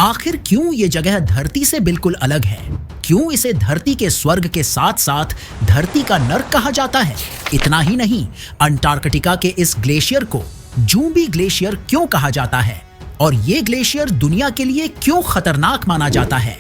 आखिर क्यों ये जगह धरती से बिल्कुल अलग है? क्यों इसे धरती के स्वर्ग के साथ साथ धरती का नर्क कहा जाता है? इतना ही नहीं, अंटार्कटिका के इस ग्लेशियर को जूबी ग्लेशियर क्यों कहा जाता है और ये ग्लेशियर दुनिया के लिए क्यों खतरनाक माना जाता है?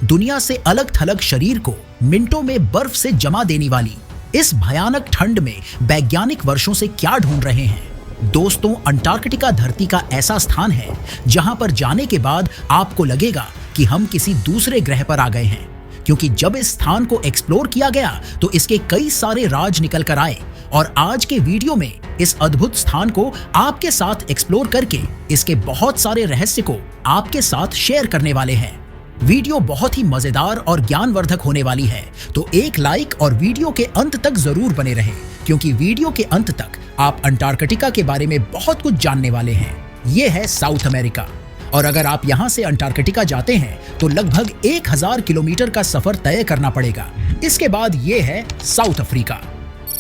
दुनिया से अलग थलग शरीर को मिनटों में बर्फ से जमा देने वाली इस भयानक ठंड में वैज्ञानिक वर्षों से क्या ढूंढ रहे हैं? दोस्तों, अंटार्कटिका धरती का ऐसा स्थान है जहां पर जाने के बाद आपको लगेगा कि हम किसी दूसरे ग्रह पर आ गए हैं, क्योंकि जब इस स्थान को एक्सप्लोर किया गया तो इसके कई सारे राज निकल कर आए और आज के वीडियो में इस अद्भुत स्थान को आपके साथ एक्सप्लोर करके इसके बहुत सारे रहस्य को आपके साथ शेयर करने वाले हैं। वीडियो बहुत ही मजेदार और ज्ञानवर्धक होने वाली है, तो एक लाइक और वीडियो के अंत तक जरूर बने रहें, क्योंकि वीडियो के अंत तक आप अंटार्कटिका के बारे में बहुत कुछ जानने वाले हैं। ये है साउथ अमेरिका, और अगर आप यहाँ से अंटार्कटिका जाते हैं तो लगभग 1000 किलोमीटर का सफर तय करना पड़ेगा। इसके बाद ये है साउथ अफ्रीका।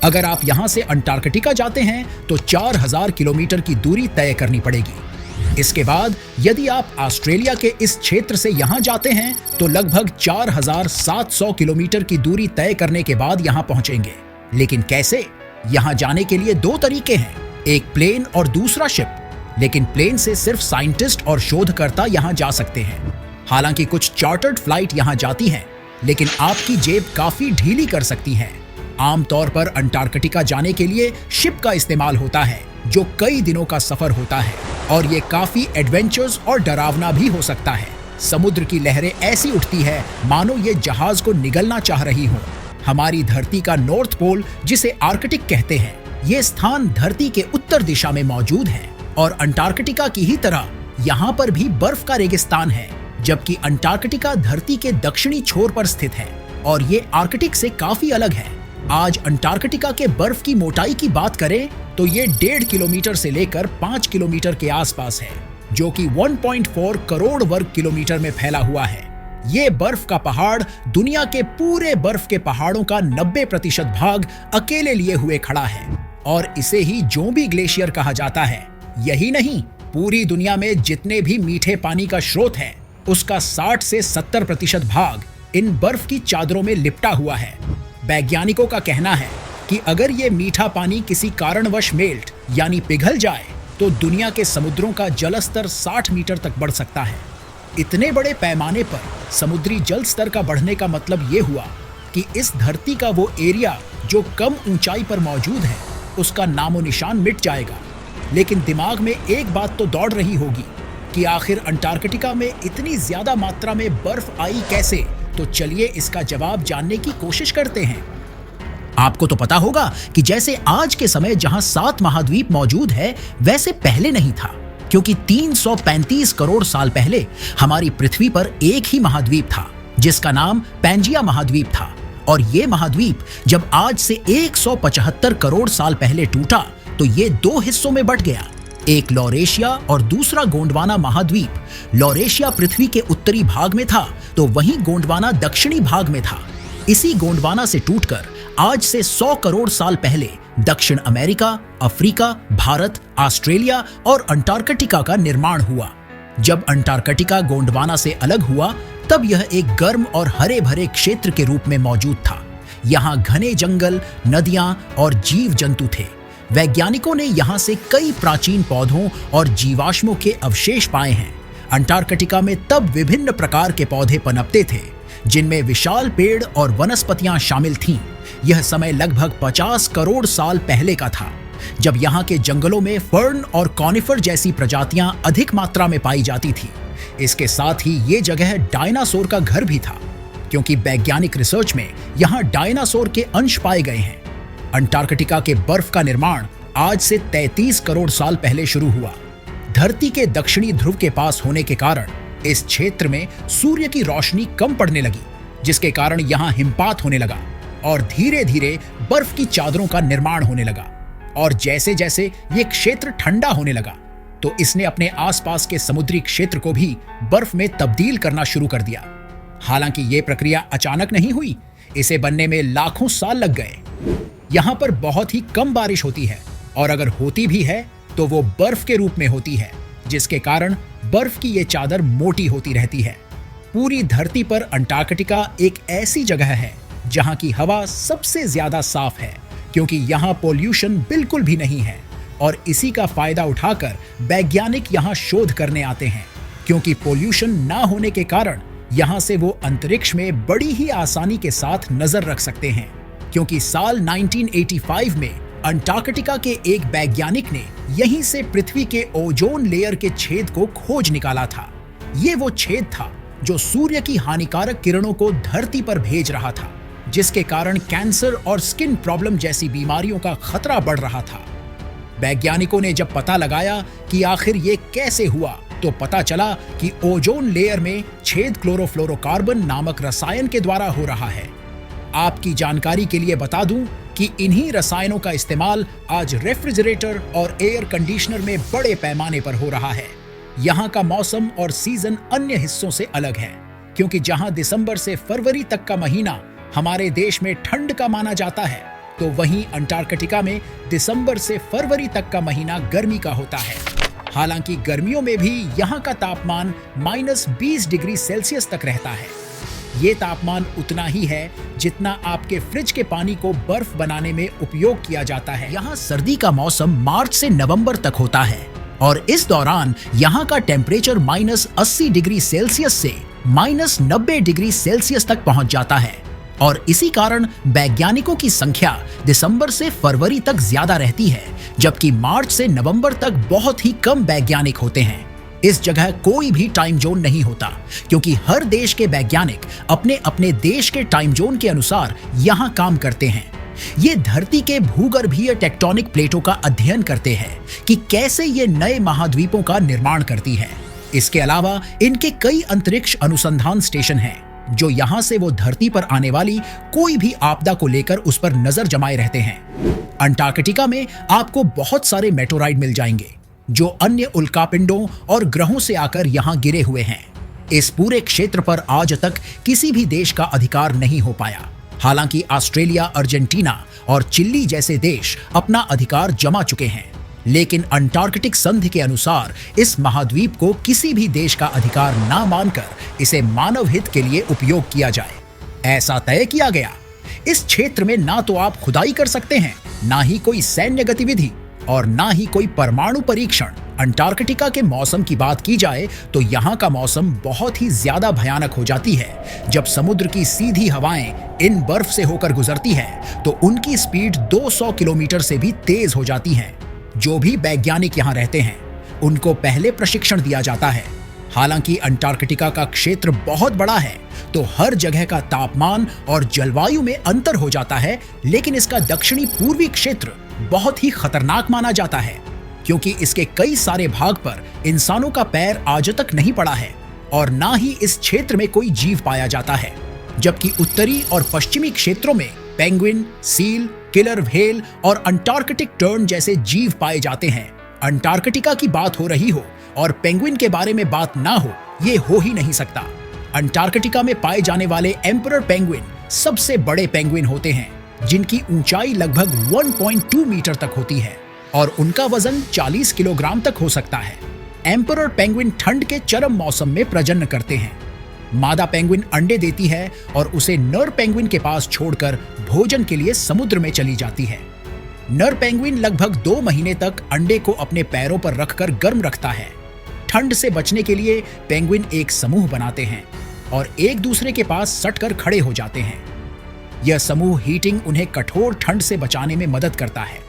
अगर आप यहाँ से अंटार्कटिका जाते हैं तो 4000 किलोमीटर की दूरी तय करनी पड़ेगी। इसके बाद यदि आप ऑस्ट्रेलिया के इस क्षेत्र से यहाँ जाते हैं तो लगभग 4700 किलोमीटर की दूरी तय करने के बाद यहाँ पहुंचेंगे। लेकिन कैसे? यहाँ जाने के लिए दो तरीके हैं, एक प्लेन और दूसरा शिप। लेकिन प्लेन से सिर्फ साइंटिस्ट और शोधकर्ता यहाँ जा सकते हैं। हालांकि कुछ चार्टर्ड फ्लाइट यहाँ जाती हैं, लेकिन आपकी जेब काफी ढीली कर सकती है। आमतौर पर अंटार्कटिका जाने के लिए शिप का इस्तेमाल होता है, जो कई दिनों का सफर होता है और ये काफी एडवेंचर्स और डरावना भी हो सकता है। समुद्र की लहरें ऐसी उठती है मानो ये जहाज को निगलना चाह रही हो। हमारी धरती का नॉर्थ पोल, जिसे आर्कटिक कहते हैं, ये स्थान धरती के उत्तर दिशा में मौजूद है और अंटार्कटिका की ही तरह यहाँ पर भी बर्फ का रेगिस्तान है, जबकि अंटार्कटिका धरती के दक्षिणी छोर पर स्थित है और ये आर्कटिक से काफी अलग है। आज अंटार्कटिका के बर्फ की मोटाई की बात करें तो ये 1.5 किलोमीटर से लेकर 5 किलोमीटर के आसपास है, जो कि 1.4 करोड़ वर्ग किलोमीटर में फैला हुआ है। ये बर्फ का पहाड़ दुनिया के पूरे बर्फ के पहाड़ों का 90% भाग अकेले लिए हुए खड़ा है और इसे ही जोबी ग्लेशियर कहा जाता है। यही नहीं, पूरी दुनिया में जितने भी मीठे पानी का स्रोत है उसका 60 से 70% भाग इन बर्फ की चादरों में लिपटा हुआ है। वैज्ञानिकों का कहना है कि अगर ये मीठा पानी किसी कारणवश मेल्ट यानी पिघल जाए तो दुनिया के समुद्रों का जलस्तर 60 मीटर तक बढ़ सकता है। इतने बड़े पैमाने पर समुद्री जल स्तर का बढ़ने का मतलब ये हुआ कि इस धरती का वो एरिया जो कम ऊंचाई पर मौजूद है उसका नामो निशान मिट जाएगा। लेकिन दिमाग में एक बात तो दौड़ रही होगी कि आखिर अंटार्कटिका में इतनी ज्यादा मात्रा में बर्फ आई कैसे? तो चलिए इसका जवाब जानने की कोशिश करते हैं। आपको तो पता होगा कि जैसे आज के समय जहां 7 महाद्वीप मौजूद है, वैसे पहले नहीं था, क्योंकि 335 करोड़ साल पहले हमारी पृथ्वी पर एक ही महाद्वीप था जिसका नाम पैंजिया महाद्वीप था। और ये महाद्वीप जब आज से 175 करोड़ साल पहले टूटा तो ये 2 हिस्सों में बंट गया, एक लॉरेशिया और दूसरा गोंडवाना महाद्वीप। लॉरेशिया पृथ्वी के उत्तरी भाग में था तो वहीं गोंडवाना दक्षिणी भाग में था। इसी गोंडवाना से टूटकर आज से 100 करोड़ साल पहले दक्षिण अमेरिका, अफ्रीका, भारत, ऑस्ट्रेलिया और अंटार्कटिका का निर्माण हुआ। जब अंटार्कटिका गोंडवाना से अलग हुआ तब यह एक गर्म और हरे भरे क्षेत्र के रूप में मौजूद था। यहाँ घने जंगल, नदियां और जीव जंतु थे। वैज्ञानिकों ने यहाँ से कई प्राचीन पौधों और जीवाश्मों के अवशेष पाए हैं। अंटार्कटिका में तब विभिन्न प्रकार के पौधे पनपते थे, जिनमें विशाल पेड़ और वनस्पतियां शामिल थीं। यह समय लगभग 50 करोड़ साल पहले का था, जब यहाँ के जंगलों में फर्न और कॉनिफर जैसी प्रजातियां अधिक मात्रा में पाई जाती थी। इसके साथ ही ये जगह डायनासोर का घर भी था, क्योंकि वैज्ञानिक रिसर्च में यहाँ डायनासोर के अंश पाए गए हैं। अंटार्कटिका के बर्फ का निर्माण आज से 33 करोड़ साल पहले शुरू हुआ। धरती के दक्षिणी ध्रुव के पास होने के कारण इस क्षेत्र में सूर्य की रोशनी कम पड़ने लगी, जिसके कारण यहाँ हिमपात होने लगा और धीरे धीरे बर्फ की चादरों का निर्माण होने लगा। और जैसे जैसे ये क्षेत्र ठंडा होने लगा तो इसने अपने आसपास के समुद्री क्षेत्र को भी बर्फ में तब्दील करना शुरू कर दिया। हालांकि ये प्रक्रिया अचानक नहीं हुई, इसे बनने में लाखों साल लग गए। यहाँ पर बहुत ही कम बारिश होती है और अगर होती भी है तो वो बर्फ के रूप में होती है, जिसके कारण बर्फ की ये चादर मोटी होती रहती है। पूरी धरती पर अंटार्कटिका एक ऐसी जगह है जहां की हवा सबसे ज्यादा साफ है, क्योंकि यहाँ पोल्यूशन बिल्कुल भी नहीं है। और इसी का फायदा उठाकर वैज्ञानिक यहाँ शोध करने आते हैं, क्योंकि पोल्यूशन ना होने के कारण यहाँ से वो अंतरिक्ष में बड़ी ही आसानी के साथ नजर रख सकते हैं। क्योंकि साल 1985 में अंटार्कटिका के एक वैज्ञानिक ने यहीं से पृथ्वी के ओजोन लेयर के छेद को खोज निकाला था। ये वो छेद था जो सूर्य की हानिकारक किरणों को धरती पर भेज रहा था, जिसके कारण कैंसर और स्किन प्रॉब्लम जैसी बीमारियों का खतरा बढ़ रहा था। वैज्ञानिकों ने जब पता लगाया कि आखिर ये कैसे हुआ, तो पता चला कि ओजोन लेयर में छेद क्लोरोफ्लोरोकार्बन नामक रसायन के द्वारा हो रहा है। आपकी जानकारी के लिए बता दूं कि इन्हीं रसायनों का इस्तेमाल आज रेफ्रिजरेटर और एयर कंडीशनर में बड़े पैमाने पर हो रहा है। यहाँ का मौसम और सीजन अन्य हिस्सों से अलग है, क्योंकि जहाँ दिसंबर से फरवरी तक का महीना हमारे देश में ठंड का माना जाता है, तो वहीं अंटार्कटिका में दिसंबर से फरवरी तक का महीना गर्मी का होता है। हालांकि गर्मियों में भी यहाँ का तापमान -20 डिग्री सेल्सियस तक रहता है। ये तापमान उतना ही है जितना आपके फ्रिज के पानी को बर्फ बनाने में उपयोग किया जाता है। यहाँ सर्दी का मौसम मार्च से नवंबर तक होता है और इस दौरान यहाँ का टेम्परेचर -80 डिग्री सेल्सियस से -90 डिग्री सेल्सियस तक पहुँच जाता है। और इसी कारण वैज्ञानिकों की संख्या दिसंबर से फरवरी तक ज्यादा रहती है, जबकि मार्च से नवंबर तक बहुत ही कम वैज्ञानिक होते हैं। इस जगह कोई भी टाइम जोन नहीं होता, क्योंकि हर देश के वैज्ञानिक अपने अपने देश के टाइम जोन के अनुसार यहाँ काम करते हैं। ये धरती के भूगर्भीय टेक्टोनिक प्लेटों का अध्ययन करते हैं कि कैसे ये नए महाद्वीपों का निर्माण करती है। इसके अलावा इनके कई अंतरिक्ष अनुसंधान स्टेशन हैं, जो यहाँ से वो धरती पर आने वाली कोई भी आपदा को लेकर उस पर नजर जमाए रहते हैं। अंटार्कटिका में आपको बहुत सारे मेटोराइड मिल जाएंगे, जो अन्य उल्कापिंडों और ग्रहों से आकर यहाँ गिरे हुए हैं। इस पूरे क्षेत्र पर आज तक किसी भी देश का अधिकार नहीं हो पाया। हालांकि ऑस्ट्रेलिया, अर्जेंटीना और चिली जैसे देश अपना अधिकार जमा चुके हैं, लेकिन अंटार्कटिक संधि के अनुसार इस महाद्वीप को किसी भी देश का अधिकार ना मानकर इसे मानव हित के लिए उपयोग किया जाए, ऐसा तय किया गया। इस क्षेत्र में ना तो आप खुदाई कर सकते हैं, ना ही कोई सैन्य गतिविधि और ना ही कोई परमाणु परीक्षण। अंटार्कटिका के मौसम की बात की जाए तो यहाँ का मौसम बहुत ही ज्यादा भयानक हो जाती है। जब समुद्र की सीधी हवाएं इन बर्फ से होकर गुजरती है तो उनकी स्पीड 200 किलोमीटर से भी तेज हो जाती है। जो भी वैज्ञानिक यहाँ रहते हैं उनको पहले प्रशिक्षण दिया जाता है। हालांकि अंटार्कटिका का क्षेत्र बहुत बड़ा है, तो हर जगह का तापमान और जलवायु में अंतर हो जाता है, लेकिन इसका दक्षिणी पूर्वी क्षेत्र बहुत ही खतरनाक माना जाता है, क्योंकि इसके कई सारे भाग पर इंसानों का पैर आज तक नहीं पड़ा है और ना ही इस क्षेत्र में कोई जीव पाया जाता है। जबकि उत्तरी और पश्चिमी क्षेत्रों में पेंगुइन, सील, किलर व्हेल और अंटार्कटिक टर्न जैसे जीव पाए जाते हैं। अंटार्कटिका की बात हो रही हो और पेंगुइन के बारे में बात ना हो, ये हो ही नहीं सकता। अंटार्कटिका में पाए जाने वाले एम्परर पेंगुइन सबसे बड़े पेंगुइन होते हैं, जिनकी ऊंचाई लगभग 1.2 मीटर तक होती है और उनका वजन 40 किलोग्राम तक हो सकता है। एम्परर पेंगुइन ठंड के चरम मौसम में प्रजनन करते हैं। मादा पेंगुइन अंडे देती है और उसे नर पेंगुइन के पास छोड़कर भोजन के लिए समुद्र में चली जाती है। नर पेंगुइन लगभग 2 महीने तक अंडे को अपने पैरों पर रखकर गर्म रखता है। ठंड से बचने के लिए पेंगुइन एक समूह बनाते हैं और एक दूसरे के पास सटकर खड़े हो जाते हैं। यह समूह हीटिंग उन्हें कठोर ठंड से बचाने में मदद करता है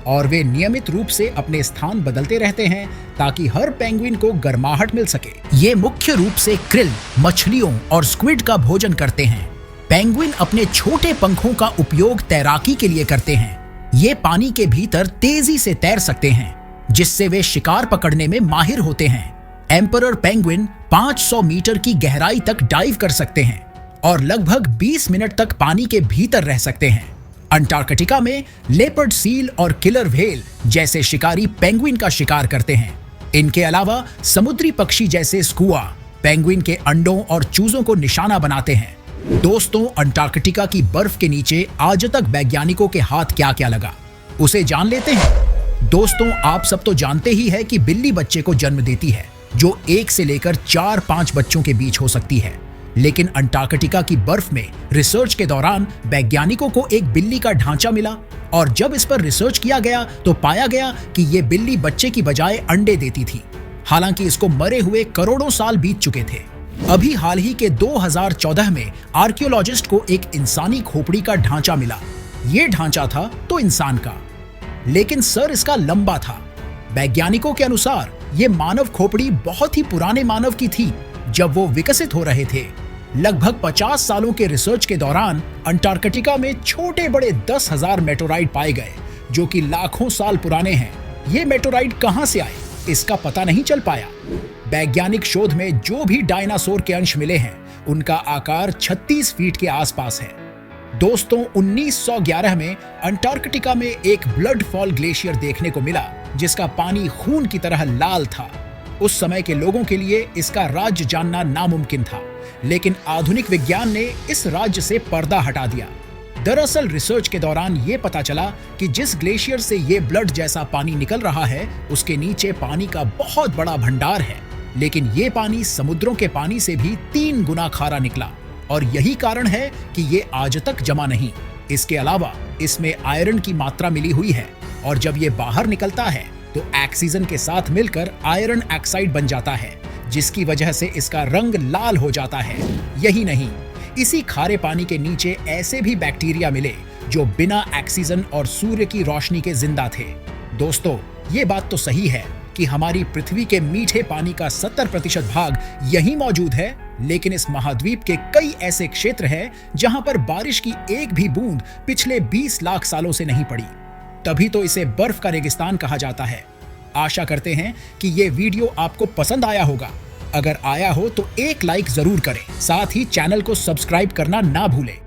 और वे नियमित रूप से अपने स्थान बदलते रहते हैं ताकि हर पेंगुइन को गर्माहट मिल सके। ये मुख्य रूप से krill, मछलियों और स्क्विड का भोजन करते हैं। पेंगुइन अपने छोटे पंखों का उपयोग तैराकी के लिए करते हैं। ये पानी के भीतर तेजी से तैर सकते हैं, जिससे वे शिकार पकड़ने में माहिर होते हैं। एम्परर पेंगुइन 500 मीटर की गहराई तक डाइव कर सकते हैं और लगभग 20 मिनट तक पानी के भीतर रह सकते हैं। अंटार्कटिका में लेपर्ड सील और किलर व्हेल जैसे शिकारी पेंगुइन का शिकार करते हैं। इनके अलावा समुद्री पक्षी जैसे स्कुआ पेंगुइन के अंडों और चूजों को निशाना बनाते हैं। दोस्तों, अंटार्कटिका की बर्फ के नीचे आज तक वैज्ञानिकों के हाथ क्या क्या लगा, उसे जान लेते हैं। दोस्तों, आप सब तो जानते ही है कि बिल्ली बच्चे को जन्म देती है जो 1 से लेकर 4-5 बच्चों के बीच हो सकती है। लेकिन अंटार्कटिका की बर्फ में रिसर्च के दौरान वैज्ञानिकों को एक बिल्ली का ढांचा मिला और जब इस पर रिसर्च किया गया तो पाया गया कि ये बिल्ली बच्चे की बजाय अंडे देती थी। हालांकि इसको मरे हुए करोड़ों साल बीत चुके थे। अभी हाल ही के 2014 में आर्कियोलॉजिस्ट को एक इंसानी खोपड़ी का ढांचा मिला। ये ढांचा था तो इंसान का, लेकिन सर इसका लंबा था। वैज्ञानिकों के अनुसार ये मानव खोपड़ी बहुत ही पुराने मानव की थी जब वो विकसित हो रहे थे। लगभग 50 सालों के रिसर्च के दौरान अंटार्कटिका में छोटे बड़े 10,000 मेटोराइट पाए गए जो कि लाखों साल पुराने हैं। ये मेटोराइट कहां से आए इसका पता नहीं चल पाया। वैज्ञानिक शोध में जो भी डायनासोर के अंश मिले हैं उनका आकार 36 फीट के आसपास है। दोस्तों, 1911 में अंटार्कटिका में एक ब्लड फॉल ग्लेशियर देखने को मिला जिसका पानी खून की तरह लाल था। उस समय के लोगों के लिए इसका राज्य जानना नामुमकिन था, लेकिन आधुनिक विज्ञान ने इस राज्य से पर्दा हटा दिया। दरअसल रिसर्च के दौरान ये पता चला कि जिस ग्लेशियर से ये ब्लड जैसा पानी निकल रहा है उसके नीचे पानी का बहुत बड़ा भंडार है, लेकिन ये पानी समुद्रों के पानी से भी 3 गुना खारा निकला और यही कारण है कि ये आज तक जमा नहीं। इसके अलावा इसमें आयरन की मात्रा मिली हुई है और जब ये बाहर निकलता है तो ऑक्सीजन के साथ मिलकर आयरन ऑक्साइड बन जाता है, जिसकी वजह से इसका रंग लाल हो जाता है। यही नहीं, इसी खारे पानी के नीचे ऐसे भी बैक्टीरिया मिले जो बिना ऑक्सीजन और सूर्य की रोशनी के जिंदा थे। दोस्तों, ये बात तो सही है कि हमारी पृथ्वी के मीठे पानी का 70% भाग यहीं मौजूद है, लेकिन इस महाद्वीप के कई ऐसे क्षेत्र हैं जहां पर बारिश की एक भी बूंद पिछले 20 लाख सालों से नहीं पड़ी। तभी तो इसे बर्फ का रेगिस्तान कहा जाता है। आशा करते हैं कि ये वीडियो आपको पसंद आया होगा। अगर आया हो तो एक लाइक जरूर करें, साथ ही चैनल को सब्सक्राइब करना ना भूलें।